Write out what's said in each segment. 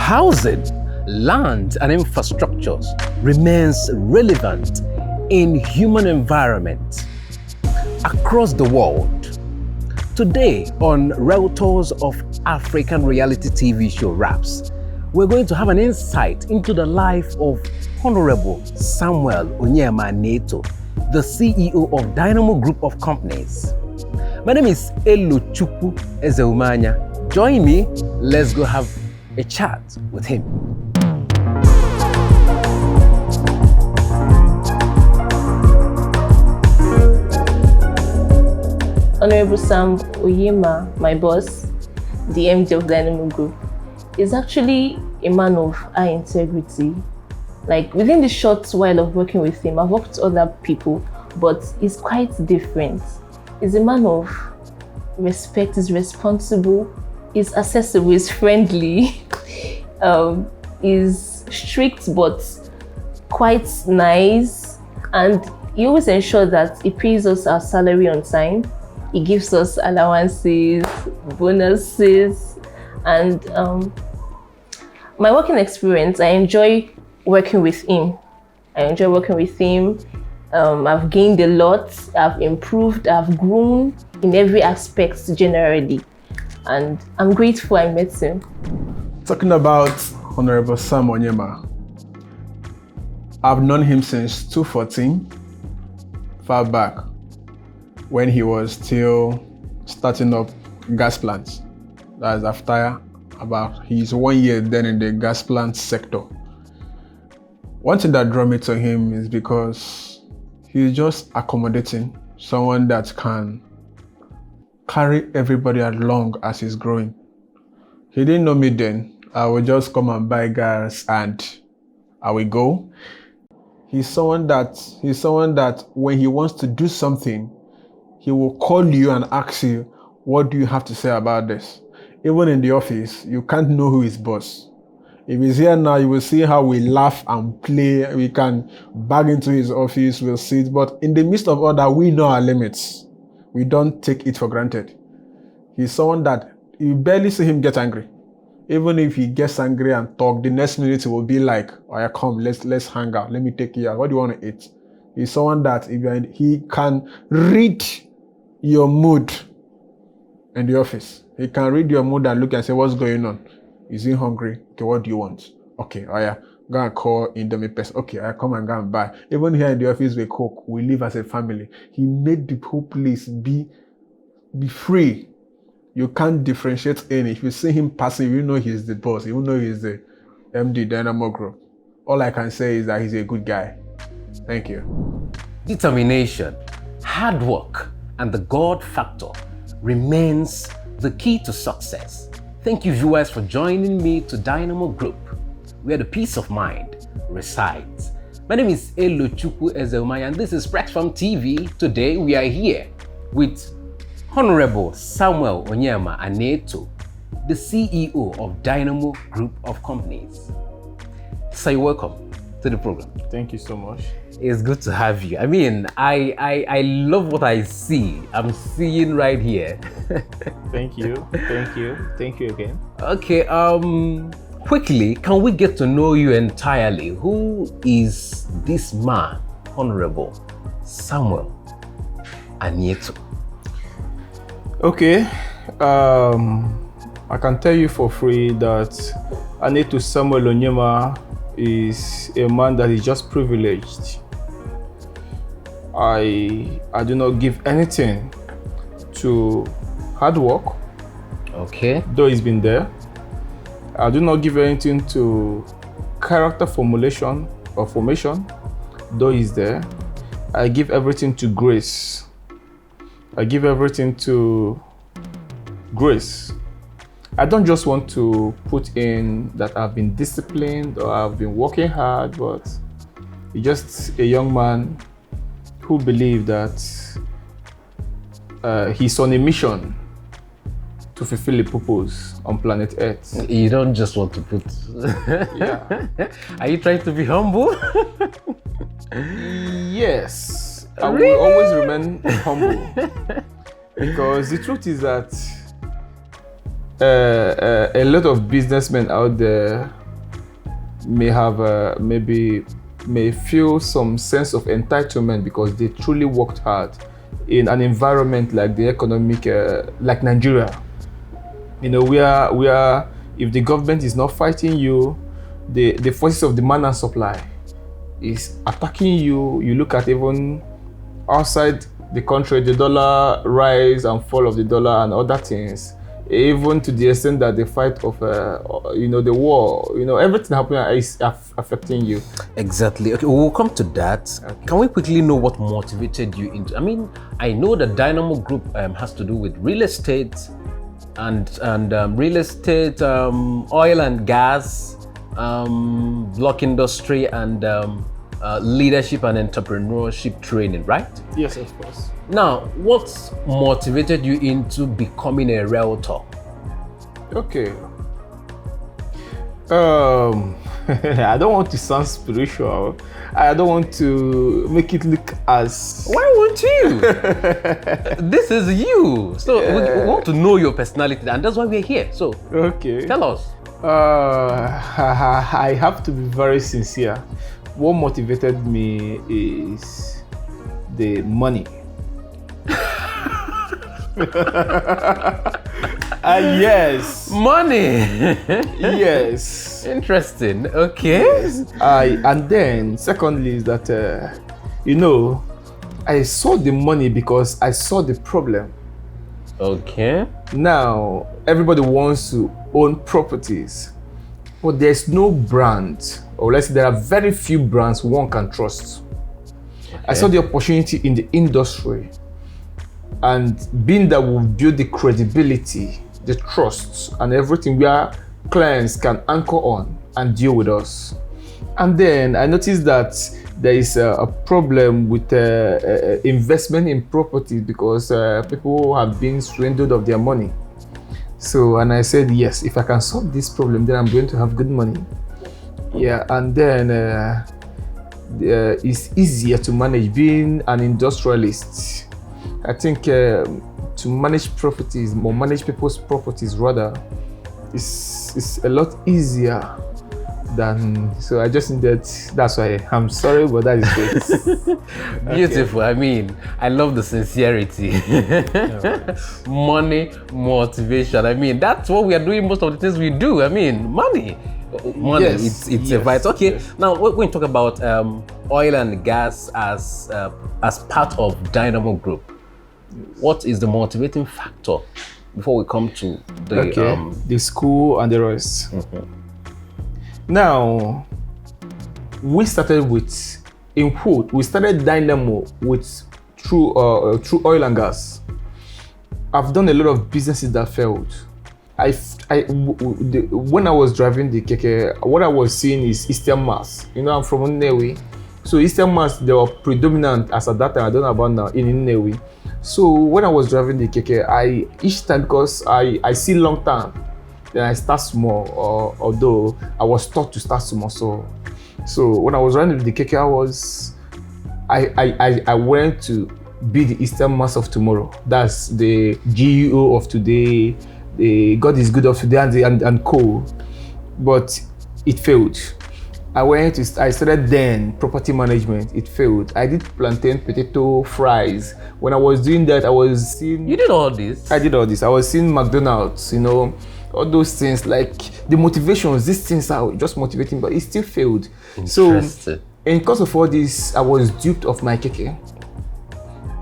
Housing, land, and infrastructures remains relevant in human environment across the world. Today on Realtors of African reality TV show Raps, we're going to have an insight into the life of Honorable Samuel Onyema Aneto, the CEO of Dynamo Group of Companies. My name is Elochukwu Ezeumanya. Join me, let's go have a chat with him. Honorable Sam Onyema, my boss, the MD of Dynamo Group, is actually a man of high integrity. Like, within the short while of working with him, I've worked with other people, but he's quite different. He's a man of respect, he's responsible, he's accessible, he's friendly, he's strict but quite nice, and he always ensures that he pays us our salary on time. He gives us allowances, bonuses, and my working experience, I enjoy working with him. I've gained a lot, I've improved, I've grown in every aspect generally, and I'm grateful I met him. Talking about Honorable Sam Onyema, I've known him since 2014, far back, when he was still starting up gas plants. That is after about his 1 year then in the gas plant sector. One thing that drew me to him is because he's just accommodating, someone that can carry everybody along as he's growing. He didn't know me then. I would just come and buy gas and I will go. He's someone that when he wants to do something, he will call you and ask you, what do you have to say about this? Even in the office, you can't know who is boss. If he's here now, you will see how we laugh and play. We can bag into his office, we'll sit. But in the midst of all that, we know our limits. We don't take it for granted. He's someone that you barely see him get angry. Even if he gets angry and talk, the next minute he will be like, oh yeah, come, let's hang out. Let me take you out. What do you want to eat? He's someone that he can read your mood in the office. He can read your mood and look and say, what's going on? Is he hungry? Okay, what do you want? Okay, oh yeah, go and call Indomie person. Okay, I come and go and buy. Even here in the office, we cook. We live as a family. He made the whole place be free. You can't differentiate any. If you see him passing, you know he's the boss. You know he's the MD Dynamo Group. All I can say is that he's a good guy. Thank you. Determination, hard work, and the God factor remains the key to success. Thank you, viewers, for joining me to Dynamo Group, where the peace of mind resides. My name is Elochukwu Ezeumanya, and this is Platform TV. Today, we are here with Honorable Samuel Onyema Aneto, the CEO of Dynamo Group of Companies. So you're welcome to the program. Thank you so much. It's good to have you. I mean, I love what I see. I'm seeing right here. Thank you again. Okay, quickly, can we get to know you entirely? Who is this man, Honorable Samuel Aneto? Okay, I can tell you for free that Aneto Samuel Onyema is a man that is just privileged. I do not give anything to hard work. Okay. Though he's been there. I do not give anything to character formation, though he's there. I give everything to grace. I give everything to grace. I don't just want to put in that I've been disciplined or I've been working hard, but he's just a young man who believes that he's on a mission to fulfill a purpose on planet Earth. You don't just want to put... Yeah. Are you trying to be humble? Yes. I will always remain humble. Because the truth is that a lot of businessmen out there may have may feel some sense of entitlement because they truly worked hard in an environment like the economic, like Nigeria. You know, we are if the government is not fighting you, the forces of demand and supply is attacking you. You look at even outside the country, the dollar rise and fall of the dollar and other things, even to the extent that the fight of the war, everything happening is affecting you. Exactly. Okay, we'll come to that. Okay. Can we quickly know what motivated you into? I mean, I know the Dynamo Group has to do with real estate and real estate, oil and gas, block industry, and leadership and entrepreneurship training, right? Yes, of course. Now, what motivated you into becoming a realtor? Okay. I don't want to sound spiritual. I don't want to make it look as... Why won't you? This is you. So we want to know your personality, and that's why we're here. So okay. Tell us. I have to be very sincere. What motivated me is the money. Yes. Money. Yes. Interesting. Okay. Yes. And then secondly is that I saw the money because I saw the problem. Okay. Now everybody wants to own properties, but there's no brand, or let's say there are very few brands one can trust. Okay. I saw the opportunity in the industry, and being that will build the credibility, the trust, and everything where clients can anchor on and deal with us. And then I noticed that there is a problem with investment in property because people have been swindled of their money. So, and I said, yes, if I can solve this problem, then I'm going to have good money. Yeah, and then it's easier to manage being an industrialist. I think to manage properties, or manage people's properties rather, is a lot easier than, so I just needed, that's why I'm sorry, but that is it. Beautiful. Okay. I mean, I love the sincerity. Money, motivation. I mean, that's what we are doing most of the things we do. I mean, money. Yes, it's a vital. Okay, yes. Now we're going to talk about oil and gas as part of Dynamo Group. What is the motivating factor before we come to the school and the rest? Mm-hmm. Now, we started with, we started Dynamo with through oil and gas. I've done a lot of businesses that failed. When I was driving the keke, what I was seeing is Eastern Mass. I'm from Nnewi. So Eastern Mass, they were predominant as at that time, I don't know about now, in Nnewi. So when I was driving the keke, each time, because I see long term, then I start small, although I was taught to start small. So when I was running the keke, I went to be the Eastern Mass of tomorrow. That's the GEO of today, the God is good of today, and co. But it failed. I started then property management. It failed. I did plantain, potato, fries. When I was doing that, I was seeing. You did all this? I did all this. I was seeing McDonald's, all those things, like the motivations, these things are just motivating, but it still failed. So, in course of all this, I was duped of my keke.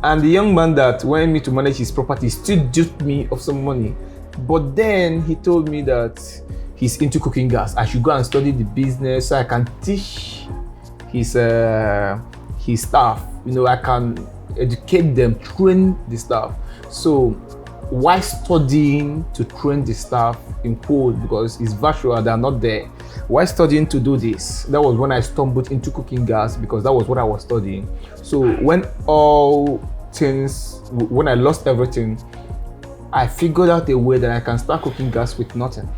And the young man that wanted me to manage his property still duped me of some money. But then he told me that he's into cooking gas. I should go and study the business so I can teach his staff. I can educate them, train the staff. So why studying to train the staff in code, because it's virtual, they're not there. Why studying to do this? That was when I stumbled into cooking gas, because that was what I was studying. So when I lost everything, I figured out a way that I can start cooking gas with nothing.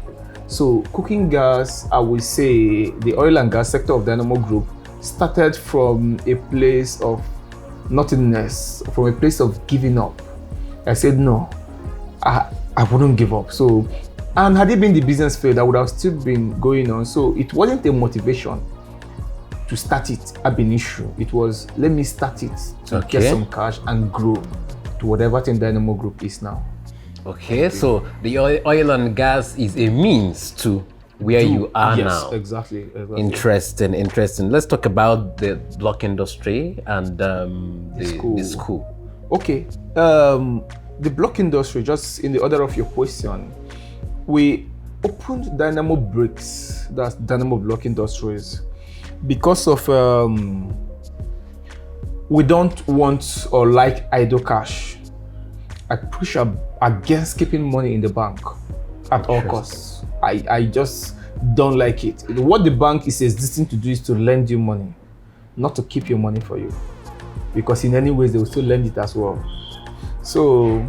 So cooking gas, I would say the oil and gas sector of Dynamo Group started from a place of nothingness, from a place of giving up. I said, no, I wouldn't give up. So And had it been the business failed, I would have still been going on. So it wasn't a motivation to start it ab initio. It was, let me start it to get some cash and grow to whatever thing Dynamo Group is now. Okay, so the oil and gas is a means to where you are now. Yes, exactly. Interesting. Let's talk about the block industry and the school. Okay, the block industry, just in the order of your question, we opened Dynamo Bricks, that's Dynamo Block Industries, because of we don't want or like idle cash. I push against keeping money in the bank at all costs. I just don't like it. What the bank is existing to do is to lend you money, not to keep your money for you, because in any ways they will still lend it as well. So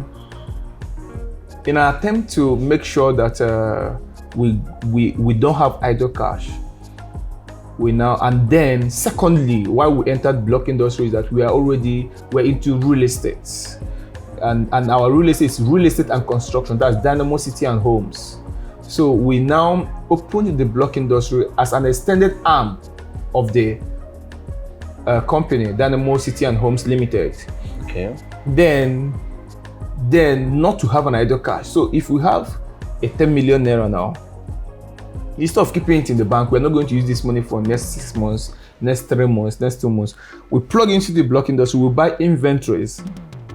in an attempt to make sure that we don't have idle cash, and then secondly, why we entered block industry is that we're into real estate, and our real estate is real estate and construction. That's Dynamo City and Homes. So we now opened the block industry as an extended arm of the company, Dynamo City and Homes Limited. Okay. Then not to have an idle cash. So if we have a 10 million naira now, instead of keeping it in the bank, we're not going to use this money for next 6 months, next 3 months, next 2 months. We plug into the block industry, we buy inventories,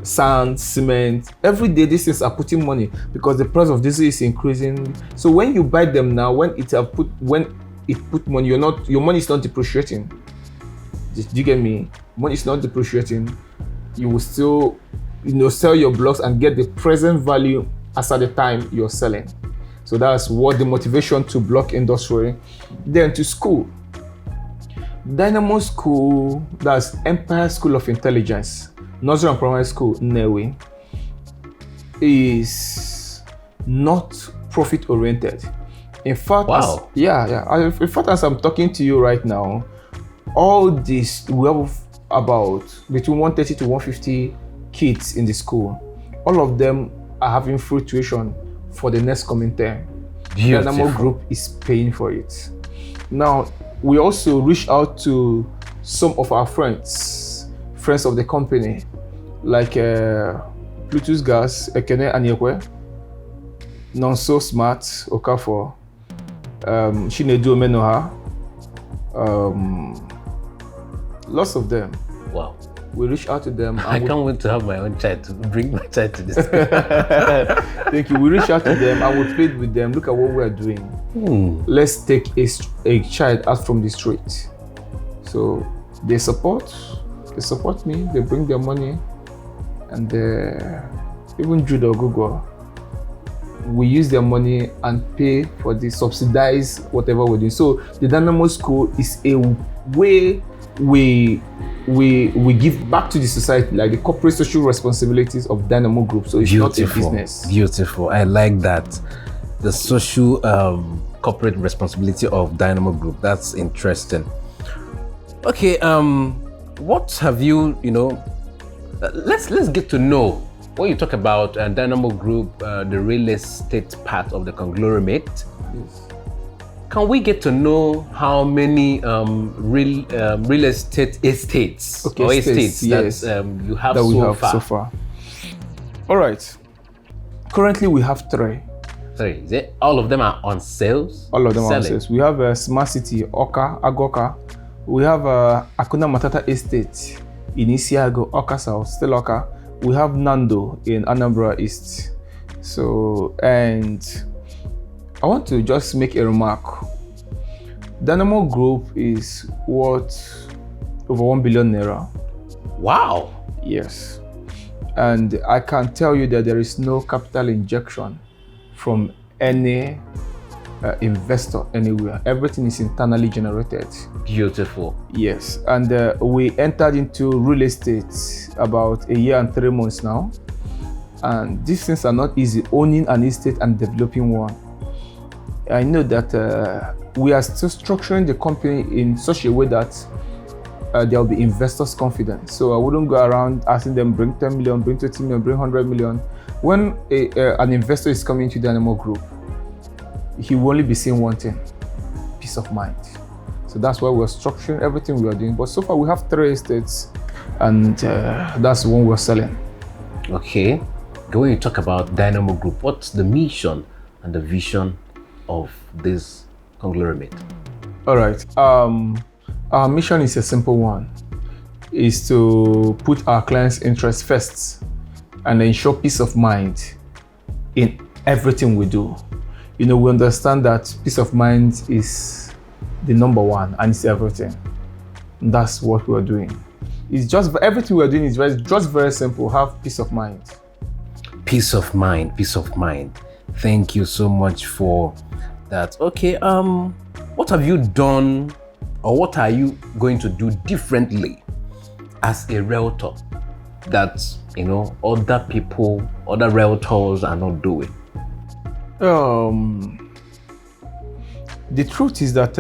sand, cement. Every day these things are putting money because the price of this is increasing. So when you buy them now, when it put money, your money is not depreciating. Do you get me? Money is not depreciating. You will still sell your blocks and get the present value as at the time you're selling. So that's what the motivation to block industry. Then to school. Dynamo School, that's Empire School of Intelligence, Nursery and Primary School, Newe, is not profit oriented. In fact, in fact, as I'm talking to you right now, all this, we have about between 130 to 150 kids in the school. All of them are having free tuition for the next coming term. Dynamo Group is paying for it. Now, we also reach out to some of our friends of the company, like Plutus Gas, Ekene Anyekwe, Non So Smart, Okafor, Shinedu Omenoha, lots of them. Wow. We reach out to them. I can't wait to have my own child, to bring my child to this. Thank you. We reach out to them and we plead with them. Look at what we are doing. Let's take a child out from the street. So they support me. They bring their money, and even Judo Google, we use their money and pay for the subsidized whatever we're doing. So the Dynamo School is a way we give back to the society, like the corporate social responsibilities of Dynamo Group. So it's not a business. Beautiful. I like that. The social corporate responsibility of Dynamo Group. That's interesting. Okay, what have you, let's get to know, when you talk about Dynamo Group, the real estate part of the conglomerate. Yes. Can we get to know how many real estate estates yes, that you have so far? All right. Currently, we have 3. All of them are on sales? All of them are on sales. We have Smart City, Agoka. We have Akuna Matata Estate in Isiago, Oka South, still Oka. We have Nando in Anambra East. So, and I want to just make a remark. Dynamo Group is worth over 1 billion naira. Wow. Yes. And I can tell you that there is no capital injection from any investor anywhere. Everything is internally generated. Beautiful. Yes. And we entered into real estate about 1 year and 3 months now. And these things are not easy, owning an estate and developing one. I know that we are still structuring the company in such a way that there will be investors' confidence. So I wouldn't go around asking them, bring 10 million, bring 20 million, bring 100 million. When an investor is coming to Dynamo Group, he will only be seeing one thing: peace of mind. So that's why we're structuring everything we are doing. But so far we have 3 estates, and that's the one we're selling. Okay. When you talk about Dynamo Group, what's the mission and the vision of this conglomerate? All right. Our mission is a simple one: is to put our clients' interests first and ensure peace of mind in everything we do. We understand that peace of mind is the number one and it's everything. That's what we're doing. It's just everything we're doing is just very simple. Have peace of mind. Peace of mind, peace of mind. Thank you so much for that. Okay, what have you done, or what are you going to do differently as a realtor that other people, other realtors are not doing? The truth is that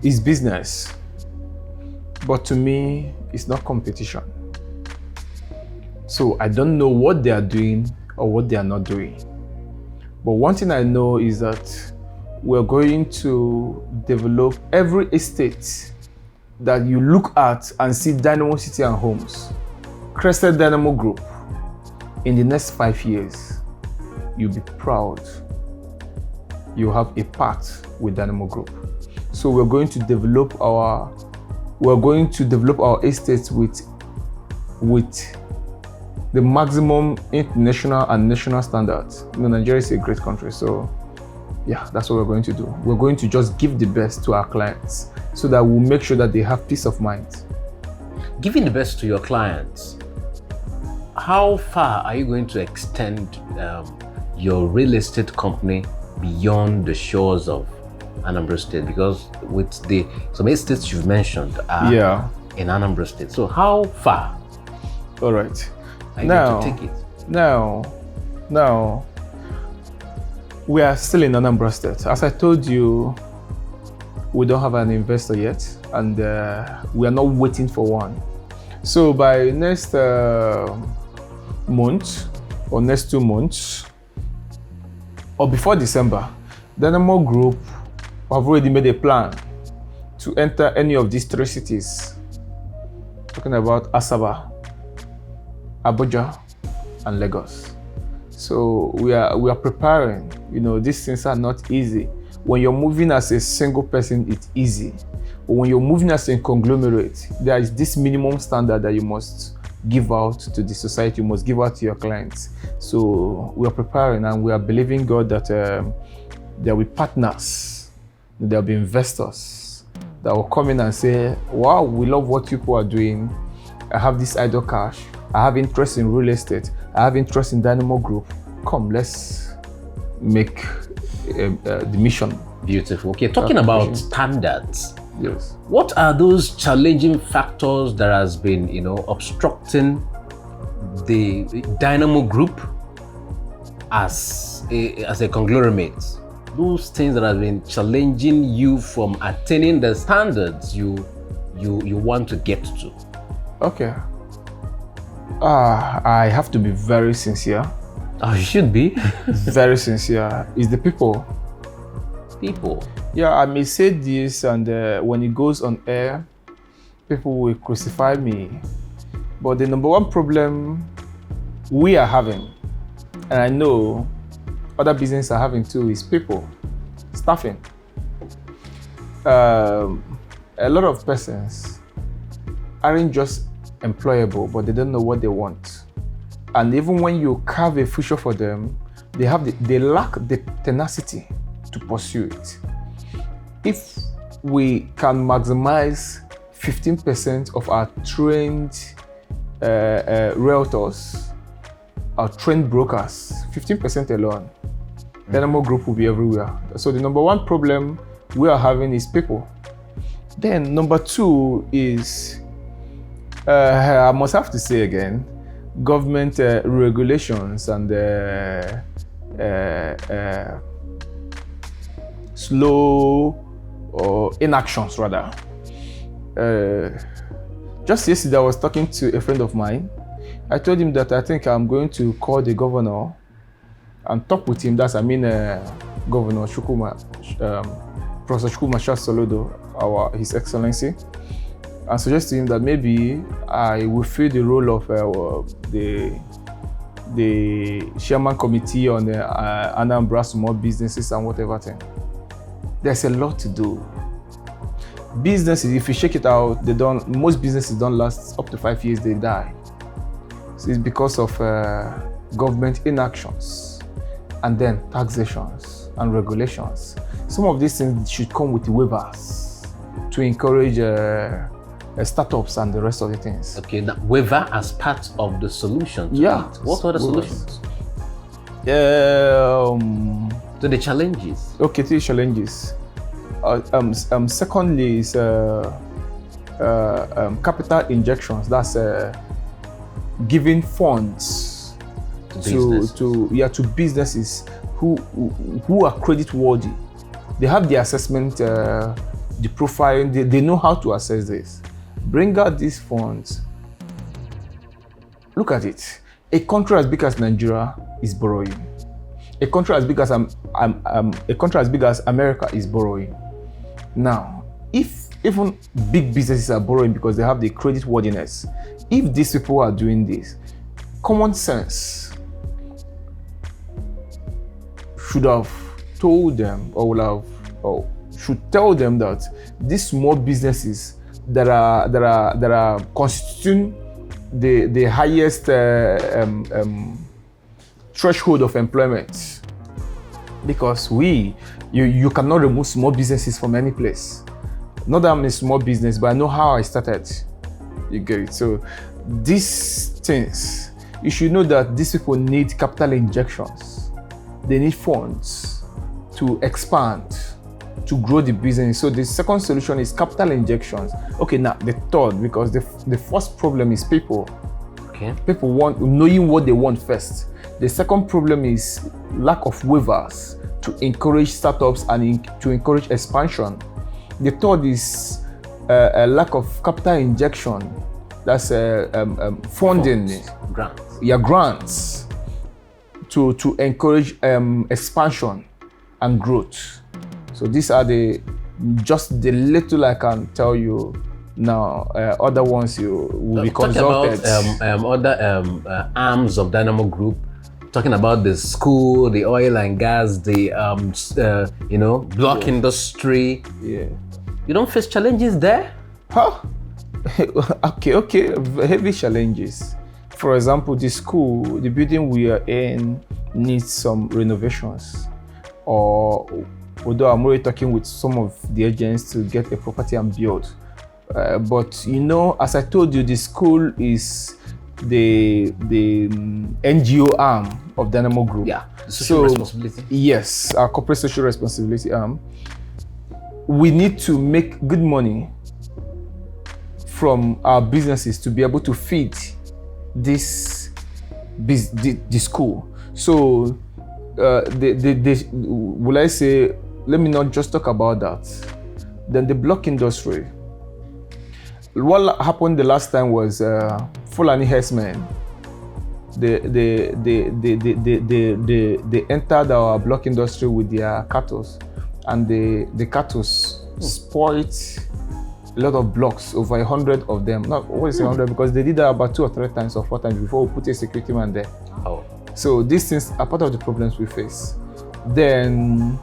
it's business, but to me, it's not competition. So I don't know what they are doing or what they are not doing. But one thing I know is that we're going to develop every estate that you look at and see Dynamo City and Homes, Crested Dynamo Group. In the next 5 years, you'll be proud you have a part with Dynamo Group. So we're going to develop our estates with the maximum international and national standards. Nigeria is a great country, so yeah, that's what we're going to do. We're going to just give the best to our clients so that we'll make sure that they have peace of mind. Giving the best to your clients, how far are you going to extend your real estate company beyond the shores of Anambra State? Because with some estates you've mentioned are in Anambra State. So how far? All right. Are you going to take it? Now, we are still in Anambra State. As I told you, we don't have an investor yet, and we are not waiting for one. So by next month or next 2 months, or before December, Dynamo Group have already made a plan to enter any of these 3 cities. Talking about Asaba, Abuja, and Lagos. So we are preparing. These things are not easy. When you're moving as a single person, it's easy. But when you're moving as a conglomerate, there is this minimum standard that you must give out to the society, you must give out to your clients. So we are preparing, and we are believing God that there will be partners, there will be investors that will come in and say, wow, we love what people are doing. I have this idle cash. I have interest in real estate. I have interest in Dynamo Group. Come, let's make the mission. Beautiful. Okay, talking about standards. Yes. What are those challenging factors that has been, obstructing the Dynamo Group as a conglomerate? Those things that have been challenging you from attaining the standards you want to get to. Okay. I have to be very sincere. Oh, you should be. Very sincere. It's the people. People. Yeah, I may say this, and when it goes on air, people will crucify me. But the number one problem we are having, and I know other businesses are having too, is people, staffing. A lot of persons aren't just employable, but they don't know what they want. And even when you carve a future for them, they lack the tenacity to pursue it. If we can maximize 15% of our trained realtors, our trained brokers, 15% alone, Dynamo Group will be everywhere. So the number one problem we are having is people. Then number 2 is, I must have to say again, government regulations and slow or inactions rather. Just yesterday I was talking to a friend of mine. I told him that I think I'm going to call the governor and talk with him. Governor Shukuma, Professor Shukuma Soludo, His Excellency, and suggest to him that maybe I will fill the role of the chairman committee on the Anambra small businesses and whatever thing. There's a lot to do. Businesses, if you check it out, most businesses don't last up to 5 years, they die. So it's because of government inactions, and then taxations and regulations. Some of these things should come with waivers to encourage startups and the rest of the things. Okay, now waiver as part of the solution to Yeah. it. What are the solutions to the challenges? Okay, to the challenges. Secondly is capital injections. That's giving funds to businesses who are credit worthy. They have the assessment, the profile. They know how to assess this. Bring out these funds. Look at it. A country as big as Nigeria is borrowing. A country as big as America is borrowing. Now, if even big businesses are borrowing because they have the credit worthiness, if these people are doing this, common sense should have told them, or should tell them that these small businesses that are constituting the highest threshold of employment, because you cannot remove small businesses from any place. Not that I'm a small business, but I know how I started. You get it? So these things, you should know that these people need capital injections. They need funds to expand, to grow the business. So the second solution is capital injections. Okay, now the third, because the first problem is people. Okay. People want knowing what they want first. The second problem is lack of waivers to encourage startups and to encourage expansion. The third is a lack of capital injection. That's funding, grants. Yeah, grants to encourage expansion and growth. So these are just the little I can tell you now. Other ones you will be consulted. Talk about other arms of Dynamo Group. Talking about the school, the oil and gas, the block industry. Yeah. You don't face challenges there? Huh? Okay. Heavy challenges. For example, the school, the building we are in needs some renovations. Or although I'm already talking with some of the agents to get a property and build. But as I told you, the school is the NGO arm of Dynamo Group. Yeah, social responsibility. Yes, our corporate social responsibility arm. We need to make good money from our businesses to be able to feed the school. So, will I say, let me not just talk about that. Then the block industry. What happened the last time was Fulani herdsmen. They entered our block industry with their cattle, and the cattle spoiled a lot of blocks, over 100 of them. Not always 100, because they did that about 2 or 3 times or 4 times before we put a security man there. Oh. So these things are part of the problems we face. Then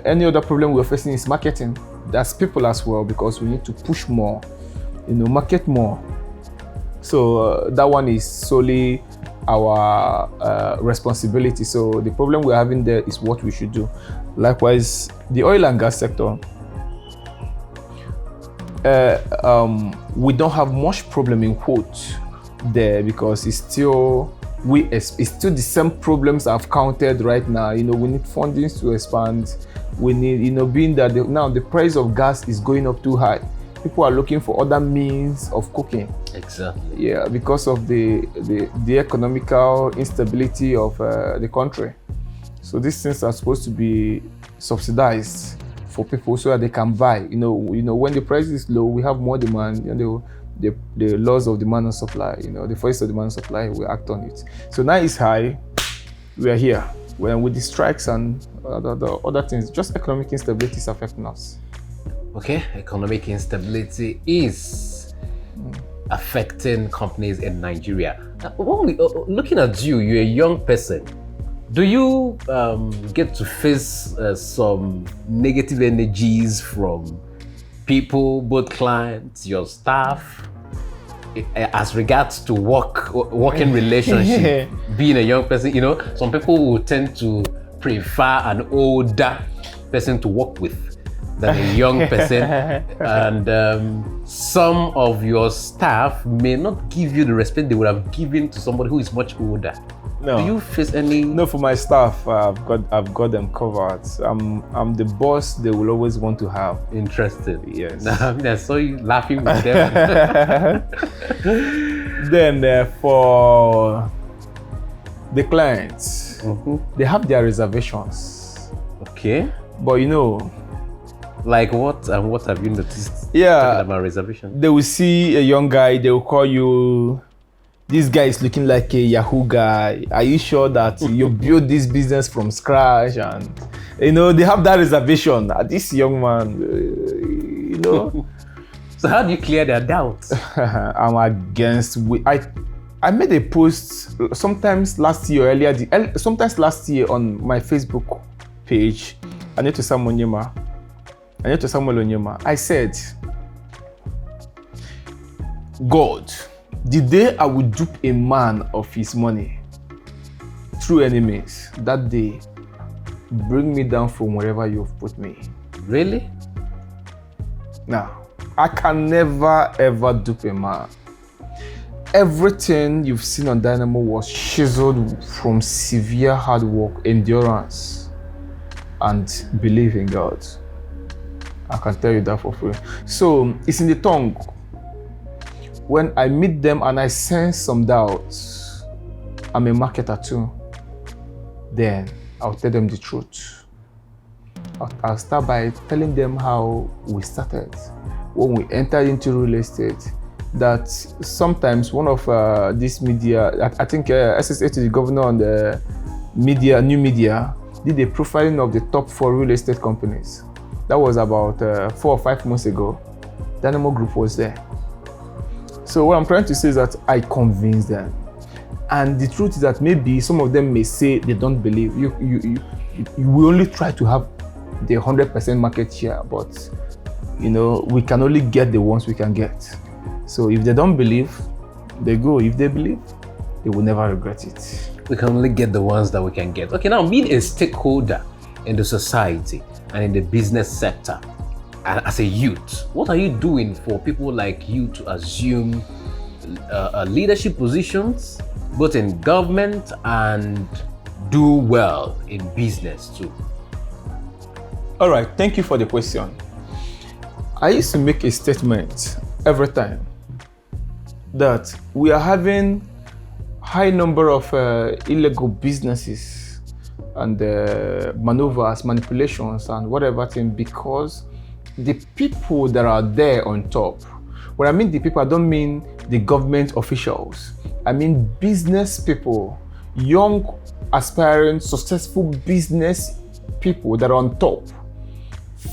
any other problem we're facing is marketing. That's people as well, because we need to push more, market more. So that one is solely our responsibility. So the problem we're having there is what we should do. Likewise, the oil and gas sector, we don't have much problem in quote there, because it's still the same problems I've counted right now. We need fundings to expand. We need, being that now the price of gas is going up too high. People are looking for other means of cooking. Exactly. Yeah, because of the economical instability of the country. So these things are supposed to be subsidized for people so that they can buy. When the price is low, we have more demand. The laws of demand and supply. The force of demand and supply, we act on it. So now it's high. we are here. When with the strikes and the other things, just economic instability is affecting us. Okay, economic instability is affecting companies in Nigeria. Looking at you, you're a young person. Do you get to face some negative energies from people, both clients, your staff, as regards to working relationship? Being a young person, you know, some people will tend to prefer an older person to work with than a young person, and some of your staff may not give you the respect they would have given to somebody who is much older. No. Do you face any? No, for my staff, I've got them covered. I'm the boss they will always want to have. Interesting. Yes. I saw you laughing with them. Then for the clients, they have their reservations. Okay. But you know, like what and what have you noticed? Yeah. Talking about reservation. They will see a young guy, they will call you, this guy is looking like a Yahoo guy. Are you sure that you built this business from scratch? And you know, they have that reservation. This young man, you know. So how do you clear their doubts? I'm against. I made a post sometimes last year on my Facebook page. Aneto Samuel Onyema. I said, God, the day I would dupe a man of his money through enemies, that day, bring me down from wherever you've put me. Really? Now, I can never ever dupe a man. Everything you've seen on Dynamo was chiseled from severe hard work, endurance, and belief in God. I can tell you that for free. So it's in the tongue. When I meet them and I sense some doubts, I'm a marketer too, then I'll tell them the truth. I'll start by telling them how we started. When we entered into real estate, that sometimes one of this media, I think SSA to the governor on the media, new media, did a profiling of the top 4 real estate companies. That was about 4 or 5 months ago. Dynamo Group was there. So what I'm trying to say is that I convinced them. And the truth is that maybe some of them may say they don't believe. We only try to have the 100% market share, but you know, we can only get the ones we can get. So if they don't believe, they go. If they believe, they will never regret it. We can only get the ones that we can get. Okay, now being a stakeholder in the society and in the business sector, and as a youth, what are you doing for people like you to assume leadership positions, both in government and do well in business too? All right, thank you for the question. I used to make a statement every time that we are having high number of illegal businesses and maneuvers, manipulations, and whatever thing, because the people that are there on top, when I mean the people, I don't mean the government officials. I mean business people, young, aspiring, successful business people that are on top,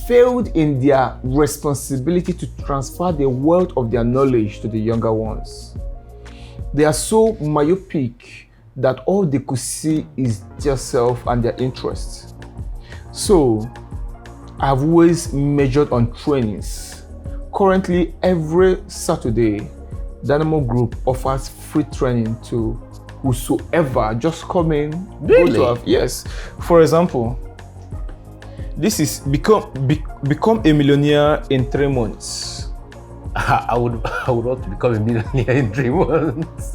failed in their responsibility to transfer the wealth of their knowledge to the younger ones. They are so myopic that all they could see is their self and their interests. So I've always measured on trainings. Currently, every Saturday, Dynamo Group offers free training to whosoever just come in. Really? Yes. For example, this is become a millionaire in 3 months. I would want to become a millionaire in 3 months.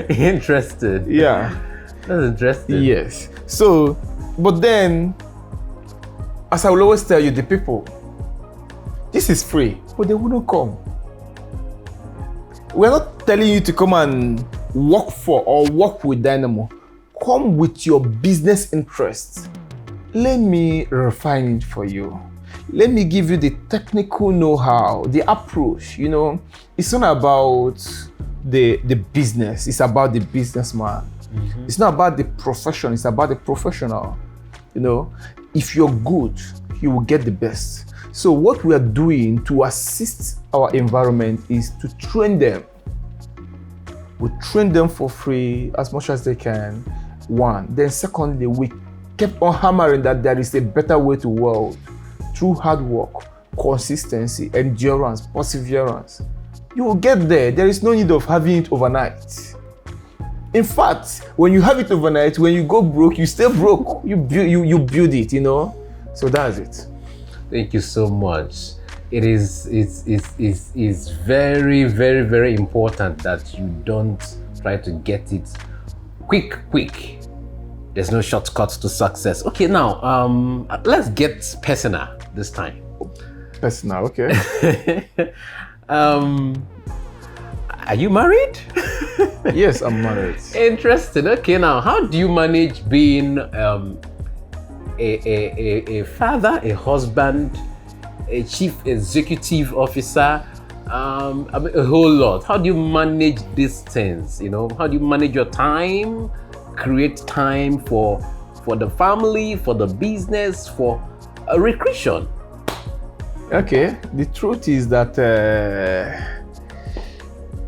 Interested. Yeah. That's interesting. Yes. So, but then, as I will always tell you, the people, this is free, but they wouldn't come. We're not telling you to come and work for or work with Dynamo. Come with your business interests. Let me refine it for you. Let me give you the technical know-how, the approach. You know, it's not about the business, it's about the businessman. It's not about the profession, it's about the professional. You know, if you're good, you will get the best. So what we are doing to assist our environment is to train them. We train them for free as much as they can, one. Then secondly, we kept on hammering that there is a better way to work through hard work, consistency, endurance, perseverance. You will get there. There is no need of having it overnight. In fact, when you have it overnight, when you go broke, you stay broke. You build it, you know. So that's it. Thank you so much. It's very, very, very important that you don't try to get it quick. There's no shortcut to success. Okay, now let's get personal this time. Personal, okay. Are you married? Yes, I'm married. Interesting. Okay, now how do you manage being a father, a husband, a chief executive officer, I mean, a whole lot? How do you manage these things? You know, how do you manage your time, create time for the family, for the business, for a recreation? Okay, the truth is that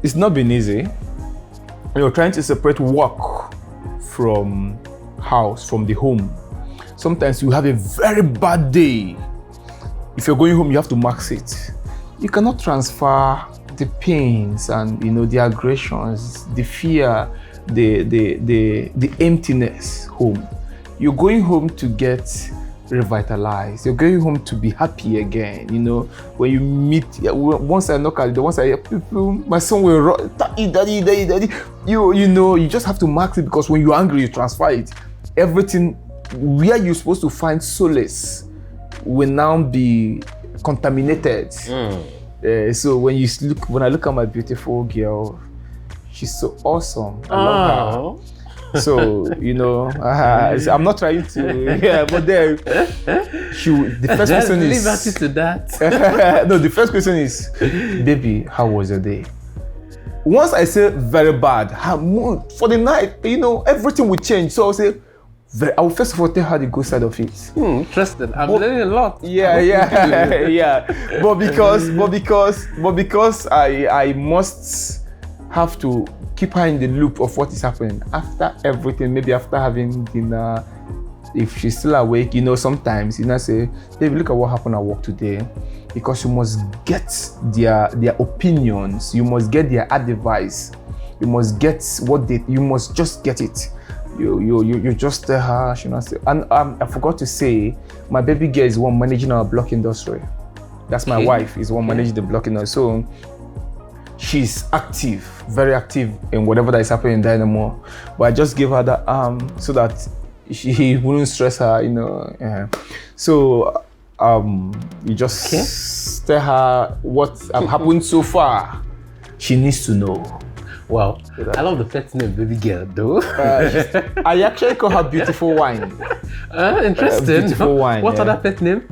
it's not been easy. You're trying to separate work from house, from the home. Sometimes you have a very bad day. If you're going home, you have to max it. You cannot transfer the pains and the aggressions, the fear, the emptiness home. You're going home to get revitalized. You're going home to be happy again. When you meet, once I knock at the door, once I hear people, my son will run, daddy. You just have to max it, because when you're angry, you transfer it. Everything where you're supposed to find solace will now be contaminated. So when I look at my beautiful girl, she's so awesome. I love her. So I'm not trying to, but then the first question is liberty to that. No, the first question is, baby, how was your day? Once I say very bad, her mood for the night, everything will change. So I'll say, I will first of all tell her the good side of it. Interesting. I'm learning a lot. Yeah. But because I must have to keep her in the loop of what is happening after everything. Maybe after having dinner, if she's still awake, sometimes say, baby, look at what happened at work today. Because you must get their opinions, you must get their advice, you must get you must just get it. You just tell her, and I forgot to say, my baby girl is the one managing our block industry. That's my wife, is the one managing the block industry. So she's active, very active in whatever that is happening in Dynamo. But I just give her that so that she wouldn't stress her, So you just tell her what happened so far. She needs to know. Wow, I love the pet name, baby girl, though. I actually call her Beautiful Wine. Interesting. Beautiful Wine. What other pet name?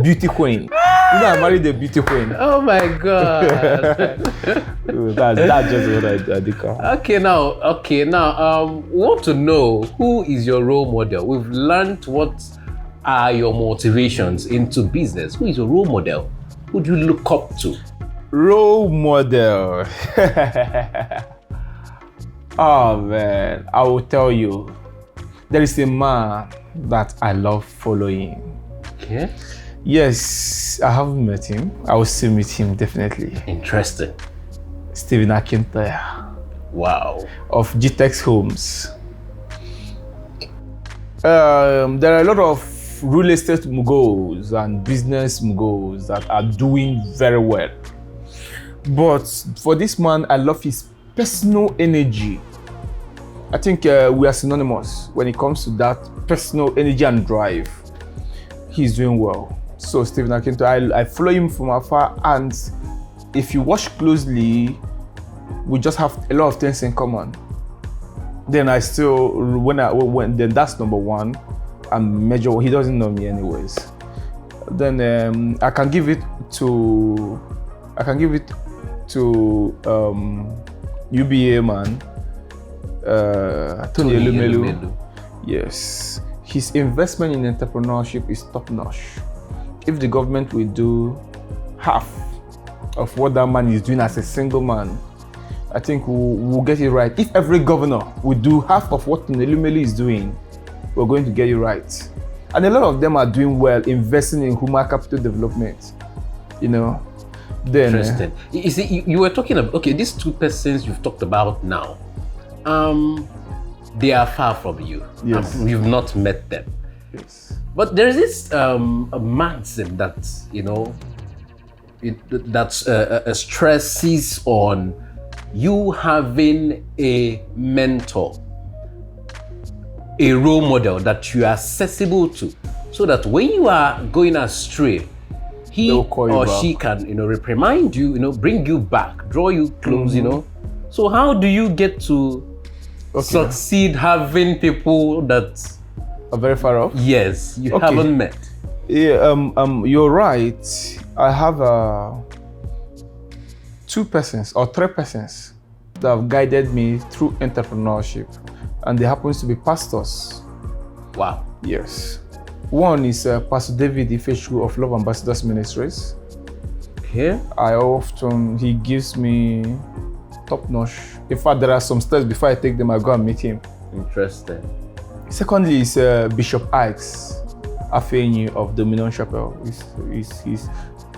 Beauty Queen. I married the Beauty Queen. Oh my God. That's just what I did call her. Okay, now, we want to know, who is your role model? We've learned what are your motivations into business. Who is your role model? Who do you look up to? Role model. Oh man, I will tell you. There is a man that I love following. Okay. Yes, I haven't met him. I will still meet him definitely. Interesting. Stephen Akintoya. Wow. Of GTEX Homes. There are a lot of real estate moguls and business moguls that are doing very well. But for this man, I love his personal energy. I think we are synonymous when it comes to that personal energy and drive. He's doing well. So Stephen Akintoya, I follow him from afar, and if you watch closely, we just have a lot of things in common. Then I still, then that's number one, and major. He doesn't know me anyways. Then I can give it to UBA man. Tony Elumelu. Elumelu. Yes, his investment in entrepreneurship is top notch. If the government will do half of what that man is doing as a single man, I think we'll get it right. If every governor would do half of what Tony Elumelu is doing, we're going to get it right. And a lot of them are doing well, investing in human capital development. You know, then Interesting. You see, you were talking about, okay, these two persons you've talked about now, they are far from you. Yes. You've not met them. yes. But there is this a maxim that, you know, that stresses on you having a mentor, a role model that you are accessible to, so that when you are going astray, he They'll call you or back. she can, you know, reprimand you, you know, bring you back, draw you close, you know. So how do you get to succeed having people that, Are very far off. yes, you Okay. haven't met? Yeah, you're right. I have two persons or three persons that have guided me through entrepreneurship, and they happen to be pastors. Wow. Yes. One is Pastor David Ifechu of Love Ambassadors Ministries. Okay. He gives me top notch. In fact, there are some steps before I take them, I go and meet him. Interesting. Secondly is Bishop Ikes Afenyi of Dominion Chapel.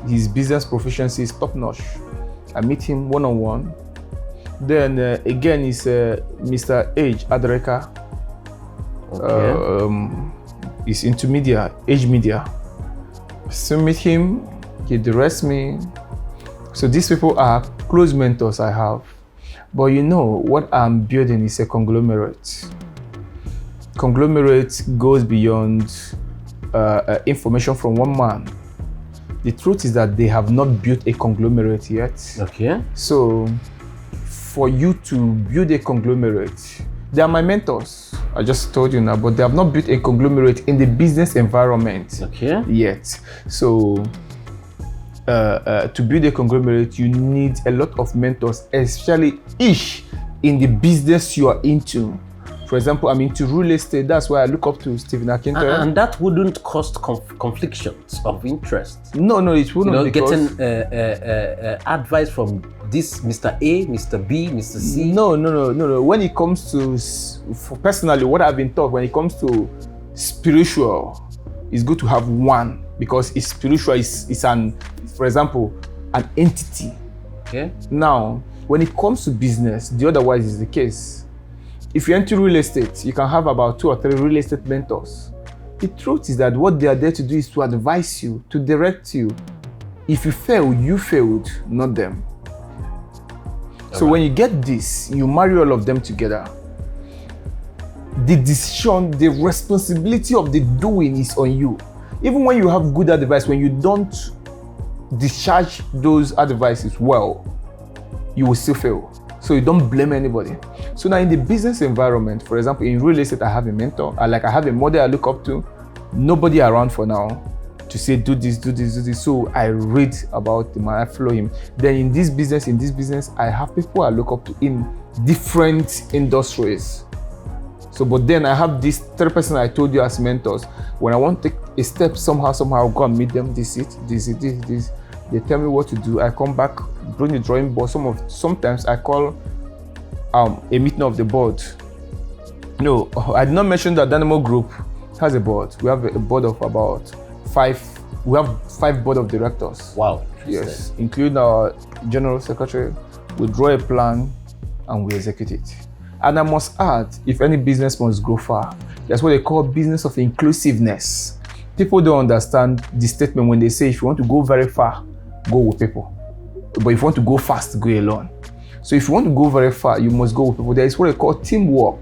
His business proficiency is top notch. I meet him one-on-one. Then again is Mr. Age Adreka. Okay. He's into media, Age Media. So meet him, he directs me. So these people are close mentors I have. But you know, what I'm building is a conglomerate. Conglomerate goes beyond information from one man. The truth is that they have not built a conglomerate yet. Okay. So for you to build a conglomerate, they are my mentors. I just told you now, but they have not built a conglomerate in the business environment Okay. yet. So to build a conglomerate, you need a lot of mentors, especially each in the business you are into. For example, I'm into real estate. That's why I look up to Stephen Akintoye. And that wouldn't cause conflictions of interest. No, it You wouldn't. know, because getting advice from this Mr. A, Mr. B, Mr. C. No. When it comes to, for personally, what I've been taught, when it comes to spiritual, it's good to have one, because it's spiritual is an, for example, an entity. Okay. Now, when it comes to business, the otherwise is the case. If you're into real estate, you can have about 2 or 3 real estate mentors. The truth is that what they are there to do is to advise you, to direct you. If you fail, you failed, not them. So when you get this, you marry all of them together. The decision, the responsibility of the doing is on you. Even when you have good advice, when you don't discharge those advices well, you will still fail. So you don't blame anybody. So now in the business environment, for example, in real estate, I have a mentor. I have a model I look up to. Nobody around for now to say, do this. So I read about the man, I follow him. Then in this business, I have people I look up to in different industries. So, but then I have this third person I told you as mentors. When I want to take a step somehow, I'll go and meet them. This. They tell me what to do. I come back, bring the drawing board. Sometimes I call a meeting of the board. No, I did not mention that Dynamo Group has a board. We have a board of about 5. We have 5 board of directors. Wow. Yes, including our general secretary. We draw a plan and we execute it. And I must add, if any business must go far, that's what they call business of inclusiveness. People don't understand the statement when they say if you want to go very far, go with people. But if you want to go fast, go alone. So if you want to go very far, you must go with people. There is what they call teamwork.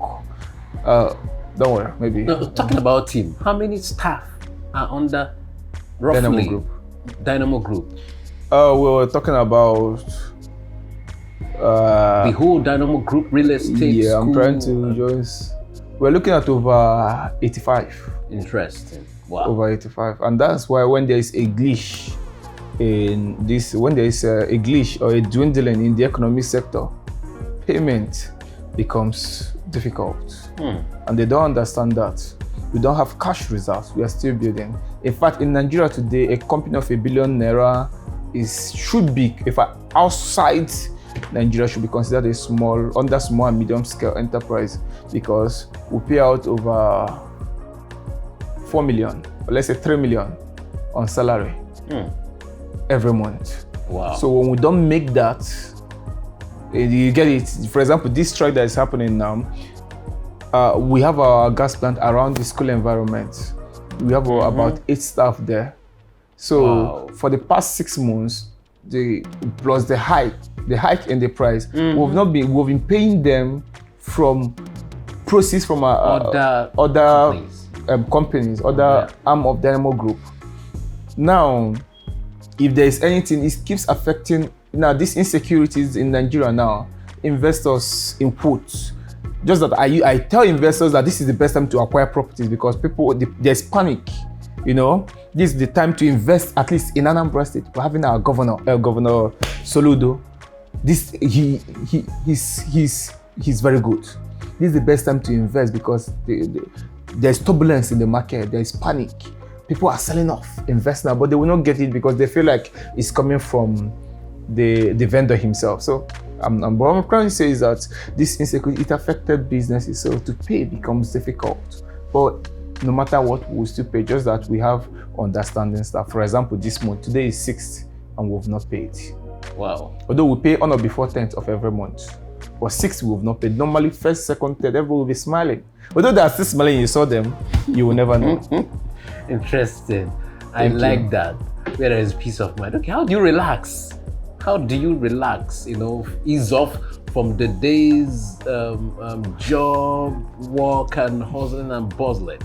Don't worry, maybe. Now, talking about team, how many staff are under roughly Dynamo Group. Dynamo Group? We were talking about The whole Dynamo Group real estate. yeah, I'm school. trying to just. We're looking at over 85. Interesting. Wow. Over 85, and that's why when there is a glitch in this, when there is a glitch or a dwindling in the economic sector, payment becomes difficult. And they don't understand that. We don't have cash reserves, we are still building. In fact, in Nigeria today, a company of ₦1 billion should be, in fact, outside Nigeria should be considered a small and medium scale enterprise, because we pay out over 4 million, or let's say 3 million on salary every month. Wow. So when we don't make that, you get it. For example, this strike that is happening now, we have our gas plant around the school environment. We have about 8 staff there. So for the past 6 months, plus the hike in the price, we've been paying them from proceeds from other companies, other arm of Dynamo Group. Now, if there is anything, it keeps affecting. Now, these insecurities in Nigeria now, investors input. Just that I tell investors that this is the best time to acquire properties, because there's panic. You know, this is the time to invest, at least in Anambra State. We're having our governor Soludo. He's very good. This is the best time to invest, because there's turbulence in the market. There's panic. People are selling off, invest now, but they will not get it because they feel like it's coming from the vendor himself. So what I'm trying to say is that this insecurity, it affected businesses, so to pay becomes difficult. But no matter what, we'll still pay, just that we have understanding stuff. For example, this month, today is 6th, and we've not paid. Wow. Although we pay on or before 10th of every month, but 6th we've not paid. Normally, 1st, 2nd, 3rd, everyone will be smiling. Although they are still smiling, you saw them, you will never know. Interesting. I like that. Where there is peace of mind. Okay, how do you relax? How do you relax? You know, ease off from the day's job, work, and hustling and bustling.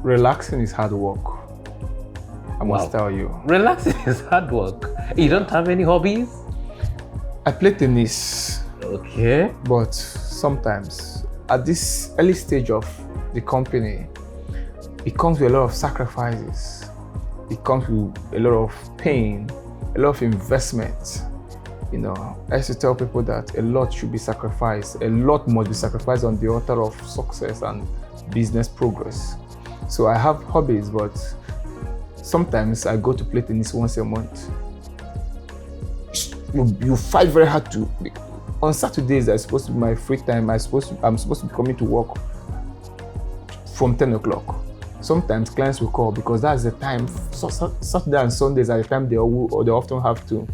Relaxing is hard work. I must tell you. Relaxing is hard work. You don't have any hobbies? I play tennis. Okay. But sometimes, at this early stage of the company, it comes with a lot of sacrifices. It comes with a lot of pain, a lot of investment. You know, I used to tell people that a lot should be sacrificed. A lot must be sacrificed on the altar of success and business progress. So I have hobbies, but sometimes I go to play tennis once a month. You fight very hard to. On Saturdays, that's supposed to be my free time. I'm supposed to be coming to work from 10 o'clock. Sometimes clients will call because that's the time. Saturday and Sundays are the time they often have to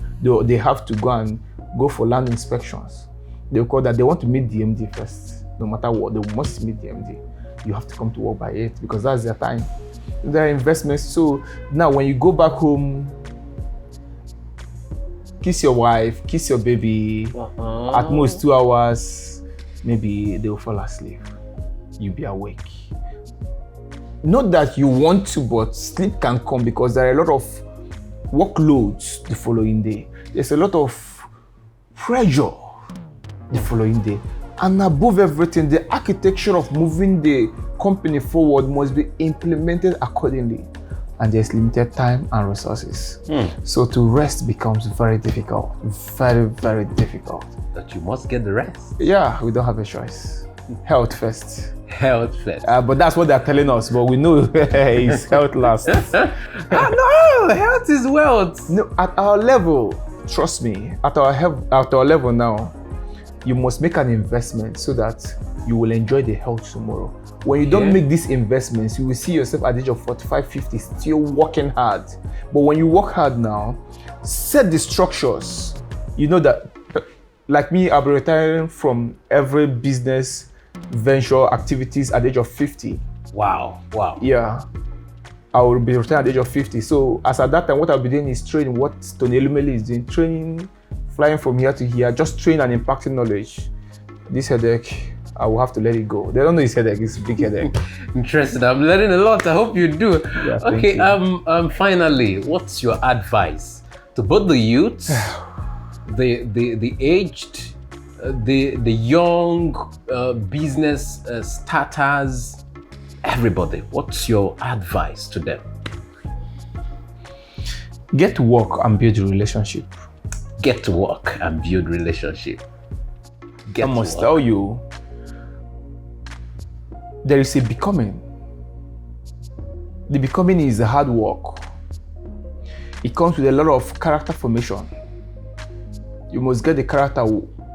go for land inspections. They'll call that they want to meet the MD first. No matter what, they must meet the MD. You have to come to work by 8 because that's their time. Their investments. So now when you go back home, kiss your wife, kiss your baby, at most 2 hours, maybe they'll fall asleep. You'll be awake. Not that you want to, but sleep can come because there are a lot of workloads the following day. There's a lot of pressure the following day. And above everything, the architecture of moving the company forward must be implemented accordingly. And there's limited time and resources. So to rest becomes very difficult. Very, very difficult. That you must get the rest. Yeah, we don't have a choice. Health first. Health first. But that's what they're telling us, but we know it's health last. No, health is wealth. No, at our level, trust me, at our level now, you must make an investment so that you will enjoy the health tomorrow. When you don't make these investments, you will see yourself at the age of 45, 50, still working hard. But when you work hard now, set the structures. You know that, like me, I'll be retiring from every business venture activities at the age of 50. Wow. Yeah. I will be retiring at the age of 50. So as at that time, what I'll be doing is training what Tony Elumeli is doing, training, flying from here to here, just train and impacting knowledge. This headache, I will have to let it go. They don't know it's headache, it's a big headache. Interesting. I'm learning a lot. I hope you do. Yeah, okay, finally, what's your advice to both the youths, the aged, the young business starters, everybody? What's your advice to them? Get to work and build a relationship. Get to work and build relationship. I must tell you, there is a becoming. The becoming is the hard work. It comes with a lot of character formation. You must get the character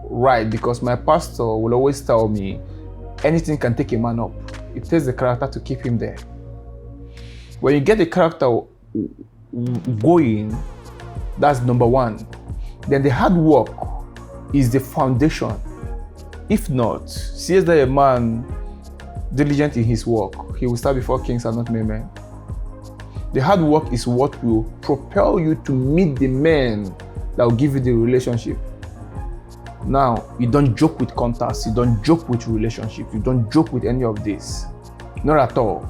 right, because my pastor will always tell me anything can take a man up. It takes the character to keep him there. When you get the character going, that's number one. Then the hard work is the foundation. If not, seest that a man diligent in his work, he will stand before kings and not mere men. The hard work is what will propel you to meet the men that will give you the relationship. Now, you don't joke with contacts, you don't joke with relationships, you don't joke with any of this. Not at all.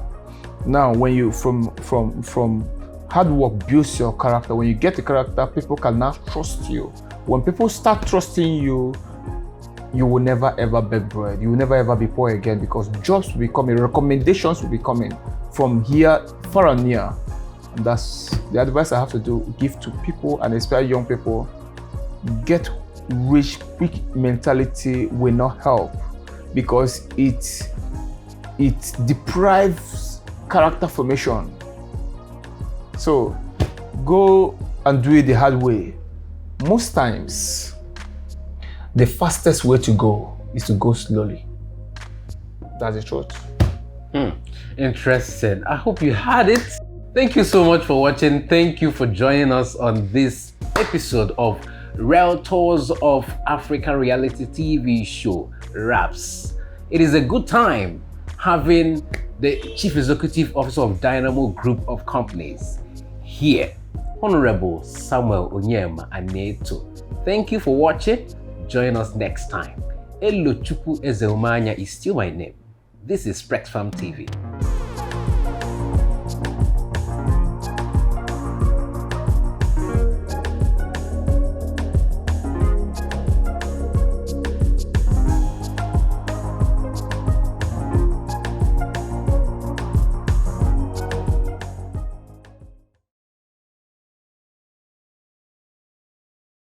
Now, when you from hard work builds your character. When you get the character, people can now trust you. When people start trusting you, you will never ever beg bread. You will never ever be poor again, because jobs will be coming, recommendations will be coming from here, far and near. And that's the advice I have to give to people, and especially young people. Get rich quick mentality will not help, because it deprives character formation. So go and do it the hard way. Most times, the fastest way to go is to go slowly. That's the truth. Interesting. I hope you had it. Thank you so much for watching. Thank you for joining us on this episode of Realtors of Africa reality TV show, Raps. It is a good time having the Chief Executive Officer of Dynamo Group of Companies here, Honorable Samuel Onyema Aneto. Thank you for watching. Join us next time. Elochukwu Ezeumanya is still my name. This is Sprex Farm TV.